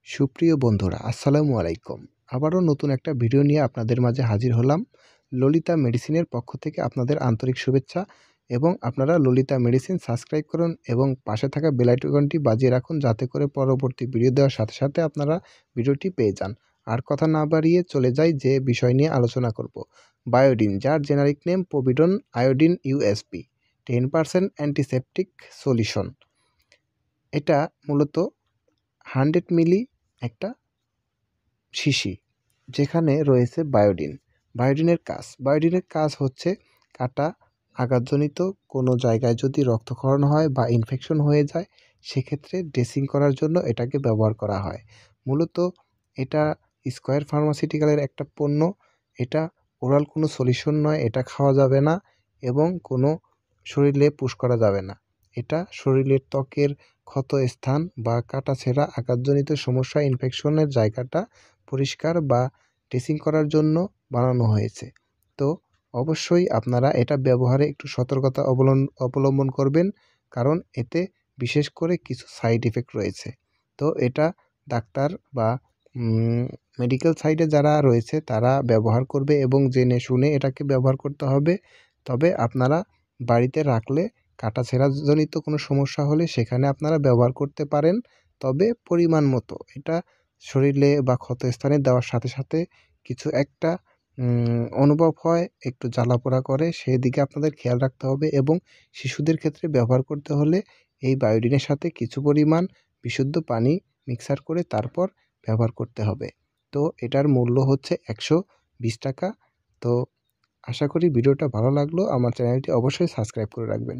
সুপ্রিয় বন্ধুরা, আসসালামু আলাইকুম। আবারও নতুন একটা ভিডিও নিয়ে আপনাদের মাঝে হাজির হলাম। ললিতা মেডিসিনের পক্ষ থেকে আপনাদের আন্তরিক শুভেচ্ছা এবং আপনারা ললিতা মেডিসিন সাবস্ক্রাইব করুন এবং পাশে থাকা বেল আইকনটি বাজিয়ে রাখুন, যাতে করে পরবর্তী ভিডিও দেওয়ার সাথে সাথে আপনারা ভিডিওটি পেয়ে যান। আর কথা না বাড়িয়ে চলে যাই যে বিষয় নিয়ে আলোচনা করব। বায়োডিন, যার generic name povidone iodine USP 10% antiseptic solution. এটা মূলত 100 মিলি একটা শিশি, যেখানে রয়েছে বায়োডিন। বায়োডিনের কাজ হচ্ছে কাটা, আঘাতজনিত কোনো জায়গায় যদি রক্তক্ষরণ হয় বা ইনফেকশন হয়ে যায়, সেক্ষেত্রে ড্রেসিং করার জন্য এটাকে ব্যবহার করা হয়। মূলত এটা স্কয়ার ফার্মাসিউটিক্যালের একটা পণ্য। এটা ওরাল কোনো সলিউশন নয়, এটা খাওয়া যাবে না এবং কোনো শরীরে পুশ করা যাবে না। এটা শরীরের ত্বকের ক্ষত স্থান বা কাটাছেঁড়া, আঘাতজনিত সমস্যা, ইনফেকশনের জায়গাটা পরিষ্কার বা ড্রেসিং করার জন্য বানানো হয়েছে। তো অবশ্যই আপনারা এটা ব্যবহারে একটু সতর্কতা অবলম্বন করবেন, কারণ এতে বিশেষ করে কিছু সাইড ইফেক্ট রয়েছে। তো এটা ডাক্তার বা মেডিকেল সাইডে যারা রয়েছে তারা ব্যবহার করবে এবং জেনে শুনে এটাকে ব্যবহার করতে হবে। তবে আপনারা বাড়িতে রাখলে কাটাছেঁড়াজনিত কোনো সমস্যা হলে সেখানে আপনারা ব্যবহার করতে পারেন, তবে পরিমাণ মতো। এটা শরীরে বা ক্ষতস্থানে দেওয়ার সাথে সাথে কিছু একটা অনুভব হয়, একটু জ্বালাপোড়া করে, সেদিকে আপনাদের খেয়াল রাখতে হবে এবং শিশুদের ক্ষেত্রে ব্যবহার করতে হলে এই বায়োডিনের সাথে কিছু পরিমাণ বিশুদ্ধ পানি মিক্সার করে তারপর ব্যবহার করতে হবে। তো এটার মূল্য হচ্ছে 120 টাকা। তো আশা করি ভিডিওটা ভালো লাগলো। আমার চ্যানেলটি অবশ্যই সাবস্ক্রাইব করে রাখবেন।